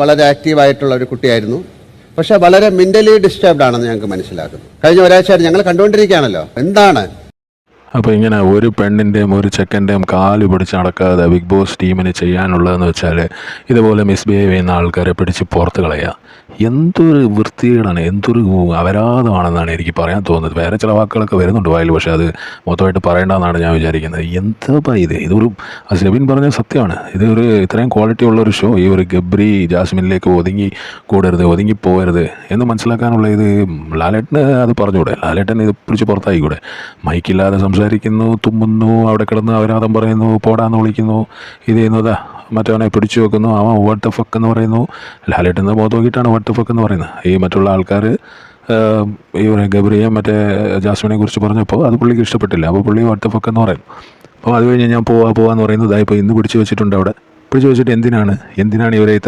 വളരെ ആക്റ്റീവായിട്ടുള്ള ഒരു കുട്ടിയായിരുന്നു. പക്ഷെ വളരെ മെന്റലി ഡിസ്റ്റർബ്ഡ് ആണെന്ന് ഞങ്ങൾക്ക് മനസ്സിലാക്കുന്നു. കഴിഞ്ഞ ഒരാഴ്ചയായിട്ട് ഞങ്ങൾ കണ്ടുകൊണ്ടിരിക്കുകയാണല്ലോ. എന്താണ് അപ്പോൾ ഇങ്ങനെ ഒരു പെണ്ണിൻ്റെയും ഒരു ചെക്കൻ്റെയും കാല് പിടിച്ച് നടക്കാതെ ബിഗ് ബോസ് ടീമിന് ചെയ്യാനുള്ളതെന്ന് വെച്ചാൽ ഇതുപോലെ മിസ്ബിഹേവ് ചെയ്യുന്ന ആൾക്കാരെ പിടിച്ച് പുറത്ത് കളയുക. എന്തൊരു വൃത്തികേടാണ്, എന്തൊരു അപരാധമാണെന്നാണ് എനിക്ക് പറയാൻ തോന്നുന്നത്. വേറെ ചില വാക്കുകളൊക്കെ വരുന്നുണ്ട് വായിൽ, പക്ഷേ അത് മൊത്തമായിട്ട് പറയേണ്ടതെന്നാണ് ഞാൻ വിചാരിക്കുന്നത്. എന്താ ഇതൊരു സെബിൻ പറഞ്ഞ സത്യമാണ്. ഇതൊരു ഇത്രയും ക്വാളിറ്റി ഉള്ളൊരു ഷോ ഈ ഒരു ഗബ്രി ജാസ്മിനിലേക്ക് ഒതുങ്ങി പോകരുത് എന്ന് മനസ്സിലാക്കാനുള്ള ഇത് ലാലേട്ടന് അത് പറഞ്ഞുകൂടെ? ലാലേട്ടൻ ഇത് പിടിച്ച് പുറത്തായിക്കൂടെ? മൈക്കില്ലാതെ സംസാരിക്കുന്നു, തുമ്മുന്നു, അവിടെ കിടന്ന് അപരാധം പറയുന്നു, പോടാന്ന് വിളിക്കുന്നു, ഇത് ചെയ്യുന്നതാ മറ്റവനെ പിടിച്ചു വെക്കുന്നു, അവൻ വാട്ട് ദ ഫക്ക് എന്ന് പറയുന്നു. ലാലേട്ടൻ മുഖത്ത് നോക്കിയിട്ടാണ് വാട്ട് ദ ഫക്ക് എന്ന് പറയുന്നത്. ഈ മറ്റുള്ള ആൾക്കാർ ഈ ഗബ്രിയെ മറ്റേ ജാസ്മിനെ കുറിച്ച് പറഞ്ഞപ്പോൾ അത് പുള്ളിക്ക് ഇഷ്ടപ്പെട്ടില്ല. അപ്പോൾ പുള്ളി വാട്ട് ദ ഫക്ക് എന്ന് പറയുന്നു. അപ്പോൾ അത് കഴിഞ്ഞ് ഞാൻ പോവാന്ന് പറയുന്നത് ഇപ്പോൾ ഇന്ന് പിടിച്ചു വെച്ചിട്ടുണ്ട്. അവിടെ പിടിച്ചു വെച്ചിട്ട് എന്തിനാണ് ഇവരെ ഇത്ര